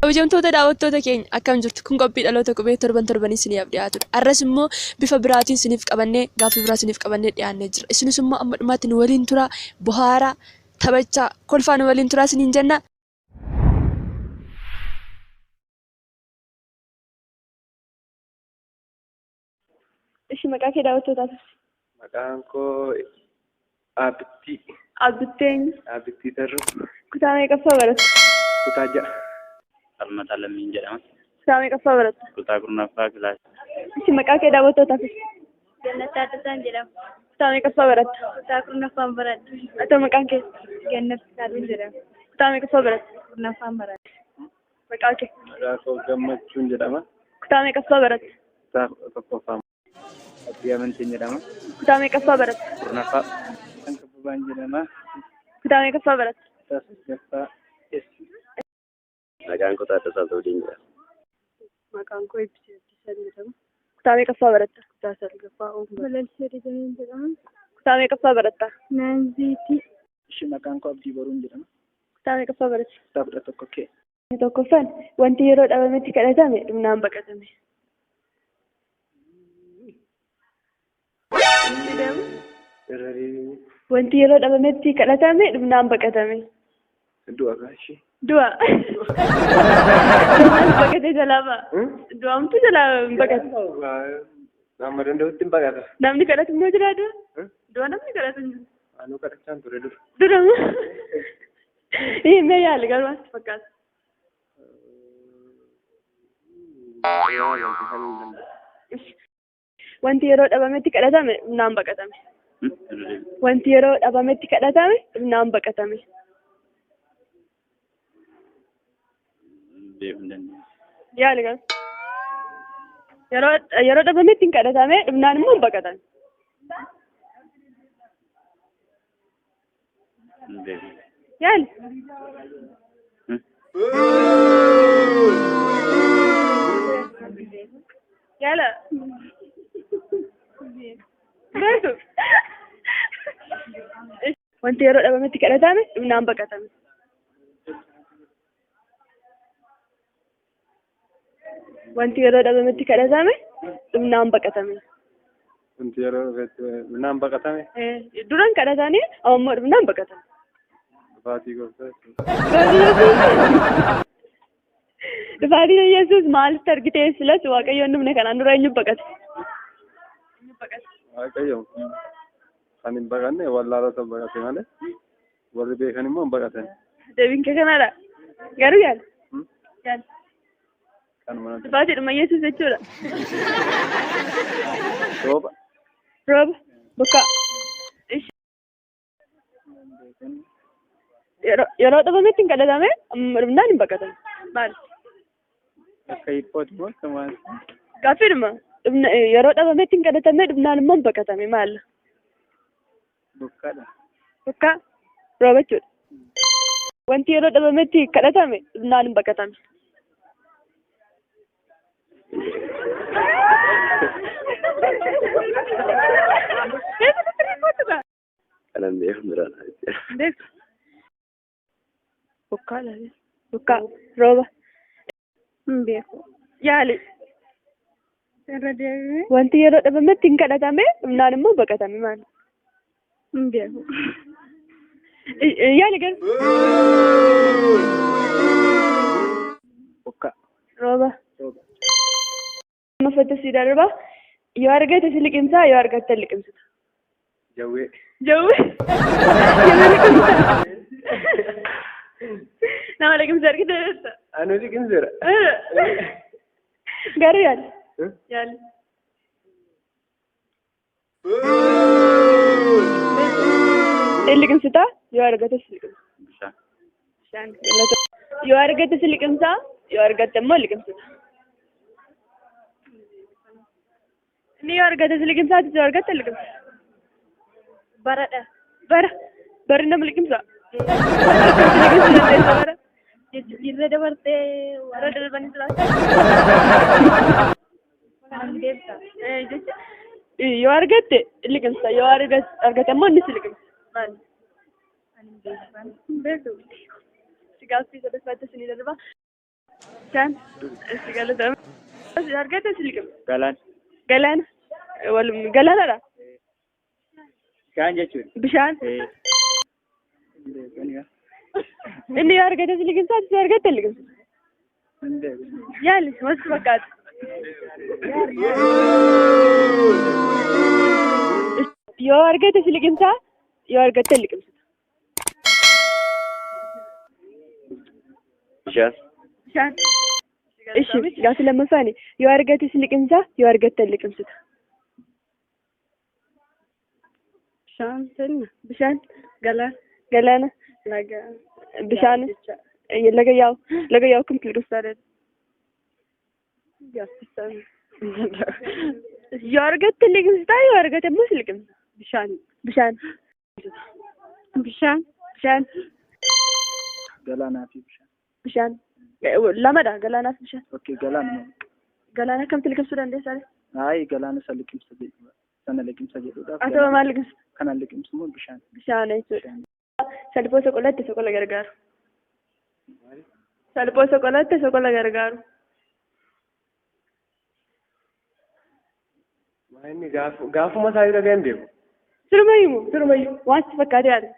Kabajamtoota daawwattoota keenya akkam jirtu kun qophii dhaloota qubee torban isiniif dhiyaatudha. Arras immoo bifa biraatiin isiniif qabannee gaaffii biraa isiniif qabannee dhiyaannee jira. Isinis immoo amma dhumaatti nu waliin tura bohaara taphachaa kolfaa nu waliin turaa isiniin jenna. Ishi maqaa kee daawwattootaaf. Maqaan koo Abittii. Abittii Tarruu. Kutaa meeqaffaa baratta? Kutaa 6. Falmataa Lammiin jedhama. Kutaa meeqaffaa baratta? Kutaa 9ffaa kilaasii. Ishi maqaa kee daawwattootaaf. Gannat Taaddasaa jedhama. Kutaa meeqaffaa baratta? Kutaa 9ffaan baradha. Ati maqaan kee? Gannat Taaddasaa jedhama. Kutaa meeqaffaa baratta? 9ffaan baradha. Maqaa kee? Maqaan koo Gammachuun jedhama. Kutaa meeqaffaa baratta? Kutaa 1ffaa. Abdii Amantiin jedhama. Kutaa meeqaffaa baratta? 10ffaa. Kan Kabbabaan jedhama. Kutaa meeqaffaa baratta? Kutaa 8ffaa. Maqaan koo Taaddasaa Zawudeen jedhama. Maqaan koo Ibsaa jedhama. Kutaa meeqaffaa baratta? Kutaa 9ffaa. Balalsee Digameen jedhama. Kutaa meeqaffaa baratta? Naanziitii. Ishii maqaan koo Abdii Boruun jedhama. Kutaa meeqaffaa baratta? Kutaa 11 kee. Tokkoffaan wanti yeroo dhabametti kadhatame dhumnaan baqatame. Wanti yeroo dhabametti kadhatame dhumnaan baqatame. Du'a gaashii. Du'a. Baqatee jalaa ba'a. Du'aamtu jalaa baqata. Nama danda'utti hin baqata. Namni kadhatu immoo jira du'a. Du'a namni kadhatu hin jiru. Anuu kadhachaan ture dura. Dura moo? Mee yaali garuu as fakkaata. Wanti yeroo dhabametti kadhatame dhumnaan baqatame. Wanti yeroo dhabametti kadhatame dhumnaan baqatame. Yaali garuu. Yeroo dhabametti hin kadhatame dhumnaan immoo hin baqatame. Yaali. Yaala. Beeku. Wanti yeroo dhabametti kadhatame dhumnaan baqatame. Wanti yeroo dhabametti kadhatame dhumnaan baqatame. Wanti yeroo dhumnaan baqatame. Duran kadhatanii ammoo dhumnaan baqatame. Dhufaatii gooftaa. Dhufaatiin Yesuus maalitti argitee silas Waaqayyoon dhumne kanaan dura eenyu baqate? Waaqayyoon kan hin baqanne wallaalota baqate malee warri beekan immoo hin baqatan. Deebiin kee kanadha. Garuu yaala. Yaala. Kanuma. Dhufaatiidhuma Yesuus jechuudha. Rooba. Rooba. Bokkaa. Yeroo dhabametti hin kadhatame dhumnaan hin baqatame. Maali? Akka hiphooti moo akka maali? Gaaffiidhuma. Yeroo dhabametti hin kadhatame dhumnaan immoo hin baqatame maali? Bokkaadha. Bokkaa. Rooba jechuudha. Wanti yeroo dhabametti kadhatame dhumnaan hin baqatame. Kanan beeku biraan. Beeku. Bokkaadha. Bokkaa. Rooba. Hin beeku. Yaali. Irra deebi'ee. Wanti yeroo dhabametti hin kadhatame dhumnaan immoo baqatame maali? Hin beeku. Yaali garuu. Bokkaa. Rooba. Rooba. Amma fattasii darba yoo argate si liqimsaa yoo argatte liqimsita. Jawwee. Jawwee. Nama liqimsa. Nama liqimsa argite beekta. Anuu liqimseera. Garuu yaali. Yaali. Liqimsitaa yoo argate si liqimsa. Bishaan. Yoo argate si liqimsaa yoo argatte immoo liqimsita. Inni yoo argate si liqimsaati yoo argatte liqimsa. Baradha. Bari nama liqimsaa. Irra dabartee warra darbanii jiraatu. Yoo argatte liqimsa yoo argate immoo inni si liqimsa. Maali? Beeku. Si gaaffii sadaffaatti isinii darba. Bishaan. Si galatama. Argate si liqim. Galaan. Galaana. Galaanadha. Bishaan jechuudha. Bishaan. Inni yoo argate si liqimsaa si argatte liqimsa. Yaali walitti fakkaata. Yoo argate si liqimsaa yoo argatte liqimsa. Bishaan. Bishaan. Ishi gaafa lammaffaani yoo argate si liqimsaa yoo argatte liqimsita. Bishaan senna. Bishaan. Galaana. Laga. Bishaan. Laga yaa'u kam kiloostaalee. Yoo argatte liqimsitaa yoo argate immoo si liqimsa. Bishaan. Galaanaa fi Bishaan. Lamadha galaanaa fi bishaan. Okkee galaana. Galaana kamtu liqimsuu dandeessaa? Galaana isa liqimsa jedhudha. Sana liqimsa jedhudha. Asaba maal liqimsa? Kana liqimsu immoo bishaan. Bishaan jechuudha. Salphoo soqolaatti soqola gargaaru. Salphoo soqolaatti soqola gargaaru. Inni gaafuma isaa irra ga'een beeku. Sirumayyuu wanti fakkaatee yaada.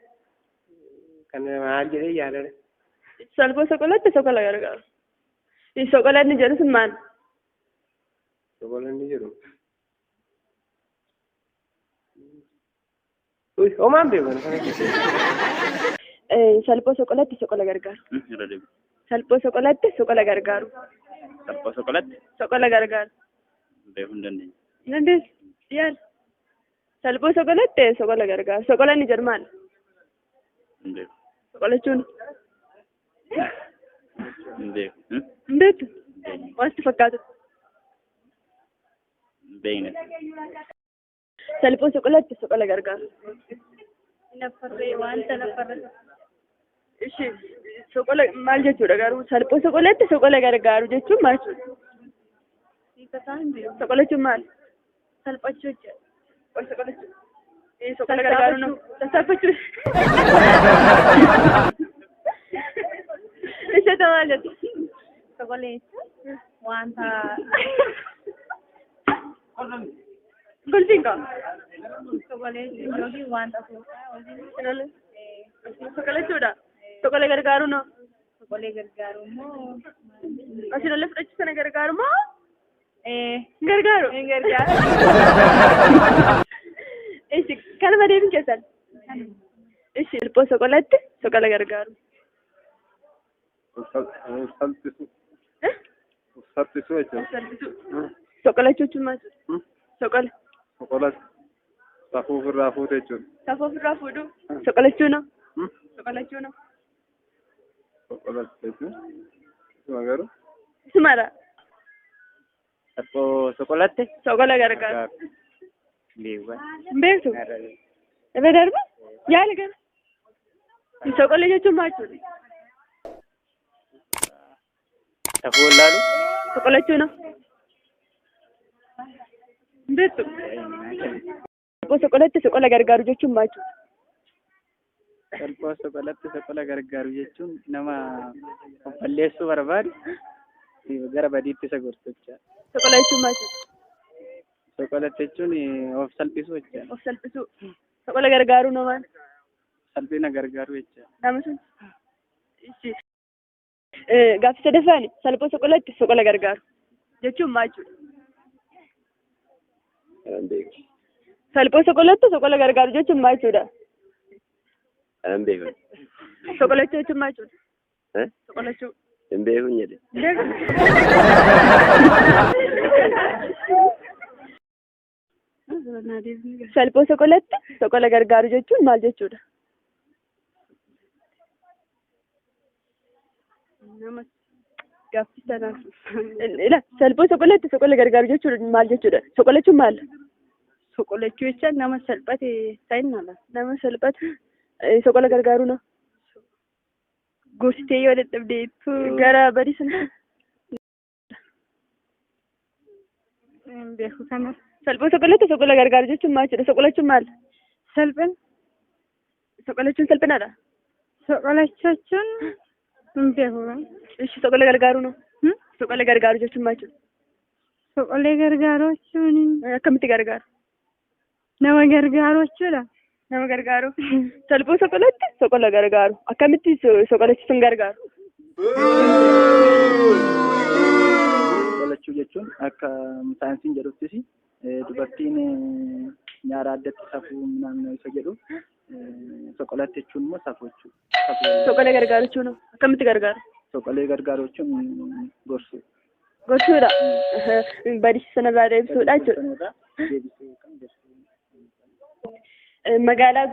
Kan maal jedhee yaadame. Salphoo soqolaatti soqola gargaaru. Soqolanni jedhu sun maal? Soqolanni jedhu. Homaan beeku. Salphoo soqolaatti soqola gargaaru. Salphoo soqolaatti soqola gargaaru. Salphoo soqolaatti. Soqola gargaaru. Beekuu hin dandeenye. Dandeessu. Yaala. Salphoo soqolaatti soqola gargaaru. Soqolanni jedhu maal? Hin beeku. Soqolachuun. Hin beeku. Hin beektu. Wanti fakkaatu. Hin beekne. Salphoo soqolaatti soqola gargaaru. Wanta lafarra. Ishi soqola maal jechuudha garuu salphoo soqolaatti soqola gargaaru jechuun maal jechuudha? Soqolachuun maal? Salphachuu jechuudha. Wal soqolachuu. Soqola gargaaru no. Sassaabachuu. Ishee maal jettu? Soqoleessa wanta. Gulfiin qaba. Soqoleessa yookiin wanta soqolachuudha. Soqola gargaaru no. Soqola gargaaru immoo. Asiin ollee fudhachuu sana gargaaru moo? Gargaaru. Gargaaru. Ishi kanuma deebiin keessan. Ishi salphoo soqolaatti soqola gargaaru. Salphisu. Salphisu jechuudha. Soqolachuu jechuun maal? Soqola. Soqolas. Safuu ofirraa fuute jechuudha. Safuu ofirraa fuudhu. Soqolachuu no. Soqolachuu no. Soqolas jechuudha. Isuma garuu. Isumadha. Salphoo soqolaatti. Soqola gargaaru. Leewwan. Beektu. Irra darba. Yaali gara. Soqola jechuun maal jechuudha? Safuu wallaalu. Soqolachuu no. Beektu. Soqolatti soqola gargaaru jechuun maal jechuudha? Salphoo soqolatti soqola gargaaru jechuun nama of balleessuu barbaadu gara badiitti isa gorsu jechuudha. Soqola jechuun maal jechuudha? Soqolatti jechuun of salphisuu jechuudha. Of salphisuu. Soqola gargaaruu no maal? Salphina gargaaruu jechuudha. Nama sun. Gaaffii sadaffaani salphoo soqolatti soqola gargaaru jechuun maal jechuudha? Hin beeku. Salphoo soqolatti soqola gargaaru jechuun maal jechuudha? Hin beeku. Soqolachuu jechuun maal jechuudha? Soqolachuu. Hin beeku jedhe. Salphoo soqolatti soqola gargaaru jechuun maal jechuudha? Gaaffii sanaaf. Salphoo soqolatti soqola gargaaru jechuun maal jechuudha? Soqolachuun maal? Soqolachuu jecha nama salphate ta'inala. Nama salphate soqola gargaaruu no. Gorsitee yoo dadhabdeetu gara badii sana. Beeku kana. Salphoo soqolatti soqola gargaaru jechuun maal jechuudha? Soqolachuun maal? Salphin. Soqolachuun salphinaadha. Soqolachuun hin beeku. Ishi soqola gargaaruu no. Soqolee gargaaru jechuun maal jechuudha? Soqolee gargaaruu jechuun Akkamitti gargaaru? nama gargaaruu jechuudha. Nama gargaaru. Salphoo soqoleetti soqola gargaaru. Akkamitti soqolechi sun gargaaru? Soqolachuu jechuun akka saayinsiin jedhuttis dubartiin nyaara addatti safuu naannoo isa jedhu soqolatti jechuun immoo safuu jechuudha. Soqolee gargaaru jechuun akkamitti gargaaru? Soqolee gargaaru jechuun gorsuu. Gorsuudha. Badiisa sanarraa deebisuudha jechuudha. Magaalaa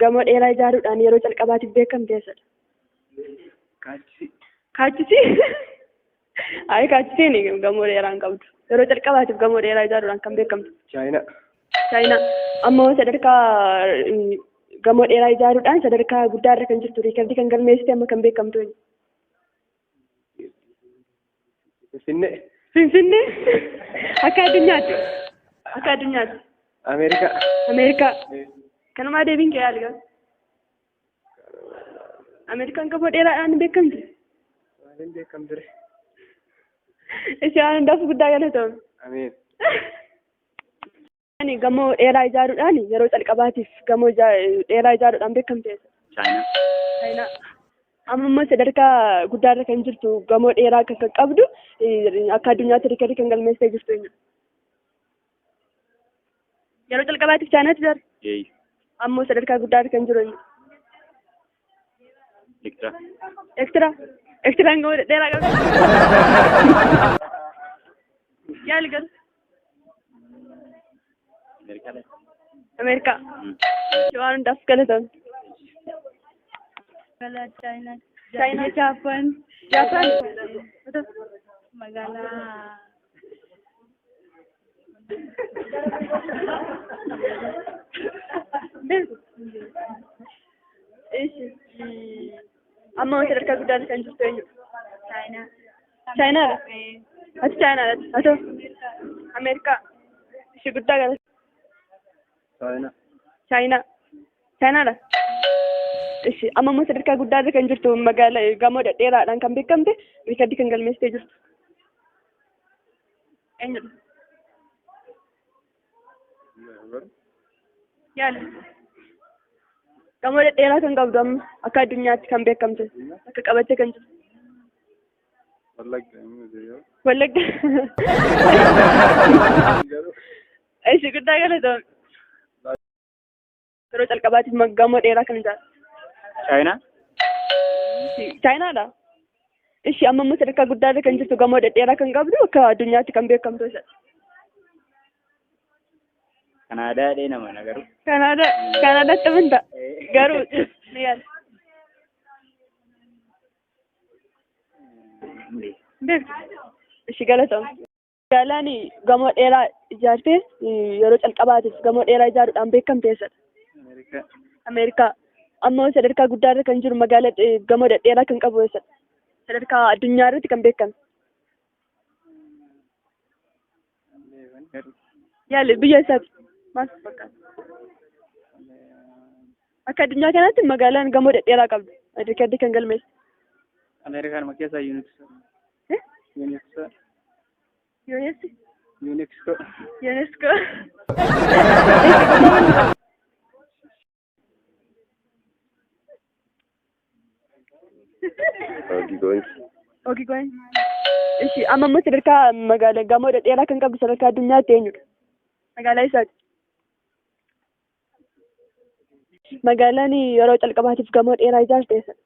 gamoo dheeraa ijaaruudhaan yeroo calqabaatiif beekamte eessadha? Kaachisi? Ayi kaachisiin gamoo dheeraa hin qabdu. Yeroo calqabaatiif gamoo dheeraa ijaaruudhaan kan beekamtu? Chaayinaa. Chaayinaa. Ammoo sadarkaa gamoo dheeraa ijaaruudhaan sadarkaa guddaarra kan jirtu riikardii kan galmeessite amma kan beekamtu? Finfinnee. Finfinnee? Akka addunyaatti? Akka addunyaatti? Ameerikaa. Ameerikaa. Kanumaa deebiin kee yaali gaa? Ameerikaan gamoo dheeraadhaan beekamti? Maaliin beekamture? Ishee waan hundaaf guddaa galatoomne. Ameen. Gamoo dheeraa ijaaruudhaan yeroo calqabaatiif gamoo dheeraa ijaaruudhaan beekamte? Chaayinaa. Chaayinaa. Amma immoo sadarkaa guddaarra kan jirtu gamoo dheeraa kan qabdu akka addunyaatti riikardii kan galmeessitee jirtu eenyu? Yeroo calqabaatiif Chaayinaatti ijaare? Ammoo sadarkaa guddaarra kan jiru eenyu? Ekstiraa. Ekstiraa gamoo dheeraa qabdi? Yaali gal? Ameerikaa. Waan hundaaf galatoomne. Chaayinaa. Chaayinaa. Jaappaan. Jaappaan. Magaalaa. Amma sadarkaa guddaarra kan jirtu eenyu? Chaayinaa. Chaayinaadha? Ati Chaayinaadha? Atoo? Ameerikaa. Ishee guddaa galata. Chaayinaa. Chaayinaa. Chaayinaadha? Ishee amma immoo sadarkaa guddaarra kan jirtu magaalaa gamoo dheeraadhaan kan beekamte riikardii kan galmeessitee jirtu. Eenyudha? Yaali. Gamoo dheeraa kan qabdu amma akka addunyaatti kan beekamte akka qabattee kan jirtu. Wallagga. Ishee guddaa galatoomne. Yeroo calqabaatiif gamoo dheeraa kan ijaaru. Chaayinaa. Chaayinaadha? Ishee amma immoo sadarkaa guddaarra kan jirtu gamoo dheeraa kan qabdu akka addunyaatti kan beekamtu isa. Kanaadaa nama garuu. Kanaadaatti amanta garuu ni yaala. Beektu. Ishee galatoomne. Magaalaan gamoo dheeraa ijaartee yeroo calqabaatiif gamoo dheeraa ijaaruudhaan beekamte eessadha? Ameerikaa. Ameerikaa. Amma sadarkaa guddaarra kan jiru magaalaa gamoo dheeraa kan qabu eessadha? Sadarkaa addunyaa irratti kan beekame. Yaali biyya isaati. Maal fakkaata? Akka addunyaa kanaatti magaalaan gamoo dheeraa qabdu. Riikardii kan galmeessu. Ameerikaan keessaa yuuniksoo. Yuuniksoo. Yuuneski? Yuuniksoo. UNESCO. Ogigoon. Ishee amma immoo sadarkaa magaalaa gamoo dheeraa kan qabdu sadarkaa addunyaatti eenyudha? Magaalaa isaati. Magaalaan yeroo calqabaatiif gamoo dheeraa ijaarte eessadha?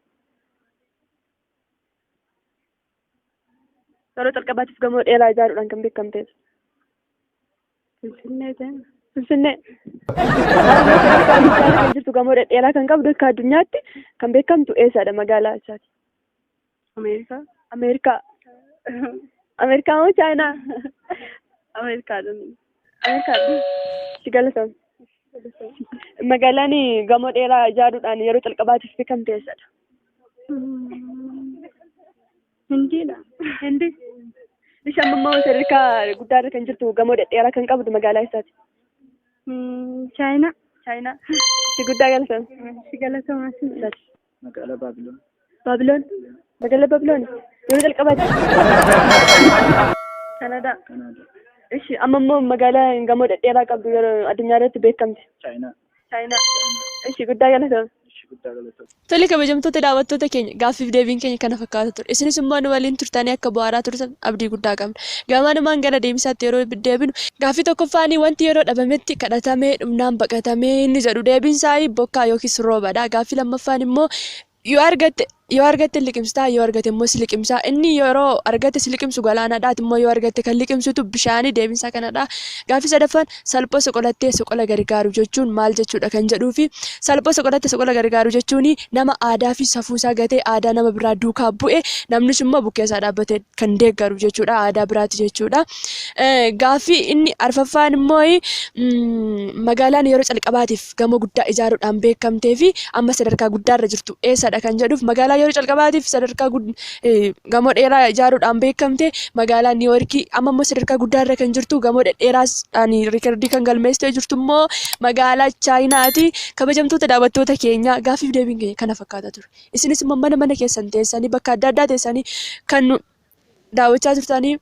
Yeroo calqabaatiif gamoo dheeraa ijaaruudhaan kan beekamte eessa? Finfinnee ta'e. Finfinnee. Sadarkaa guddaarra kan jirtu gamoo dheeraa kan qabdu akka addunyaatti kan beekamtu eessadha magaalaa isaati? Ameerikaa. Ameerikaa. Ameerikaa moo Chaayinaa? Ameerikaadha. Ameerikaa. Si galatoomne. Magaalaan gamoo dheeraa ijaaruudhaan yeroo calqabaatiif beekamte eessadha? Hindiidha. Hindi. Ishee amma immoo sadarkaa guddaarra kan jirtu gamoo dheeraa kan qabdu magaalaa isaati? Chaayinaa. Chaayinaa. Si guddaa galatoomne. Si galatoomne. Magaalaa Baabiloon. Baabiloon. Magaalaa Baabiloon yeroo jalqabaati. Kanadaa. Kanaadaa. Ishi amma immoo magaalaa gamoo dhedheeraa qabdu yeroo addunyaa irratti beekamti. Chaayinaa. Chaayinaa. Ishi guddaa galatoomne. Ishii guddaa galatoomne. Tole kabajamtoota daawwattoota keenya gaaffiif deebiin keenya kana fakkaata ture. Isinis immoo nu waliin turtanii akka bu'aaraa turtan abdii guddaa qabna. Gamaanumaan gara deebisaatti yeroo deebinu gaaffii tokkoffaanii wanti yeroo dhabametti kadhatamee dhumnaan baqatamee inni jedhu deebiin isaa bokkaa yookiis roobadha. Gaaffii lammaffaan immoo yoo argatte liqimsitaa yoo argate immoo si liqimsaa inni yeroo argate si liqimsu galaanadhaati immoo yoo argatte kan liqimsitu bishaanii deebinsaa kanadha. Gaaffii sadaffaan salphoo soqolattee soqola gargaaru jechuun maal jechuudha kan jedhuu fi salphoo soqolattee soqola gargaaru jechuun nama aadaa fi safuusaa gatee aadaa nama biraa duukaa bu'e namnis immoo bukkeessaa dhaabbatee kan deeggaru jechuudha aadaa biraati jechuudha. Gaaffii inni arfaffaan immoo magaalaan yeroo calqabaatiif gamoo guddaa ijaaruudhaan beekamtee fi amma sadarkaa guddaarra jirtu eessadha kan jedhuuf magaalaa yeroo calqabaatiif sadarkaa gamoo dheeraa ijaaruudhaan beekamte magaalaa Niiwoorkii amma immoo sadarkaa guddaarra kan jirtu gamoo dhedheeraadhaan riikardii kan galmeessitee jirtu immoo magaalaa Chaayinaati. Kabajamtoota daawwattoota keenya gaaffiif deebiin keenya kana fakkaata ture. Isinis immoo mana keessan teessanii bakka adda addaa teessanii kan daawwachaa turtanii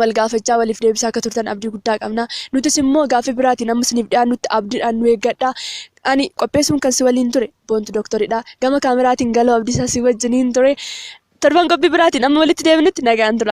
wal gaafachaa waliif deebisaa akka turtan abdii guddaa qabna. Nutis immoo gaaffii biraatiin amma isiniif dhiyaannutti abdiidhaan nu eeggadha. Ani qopheessuun kan si waliin ture Boontu Dooktoridha. Gama kaameraatiin Galoo Abdiisaa si wajjiniin ture. Torban qophii biraatiin amma walitti deebinutti nagaan tura.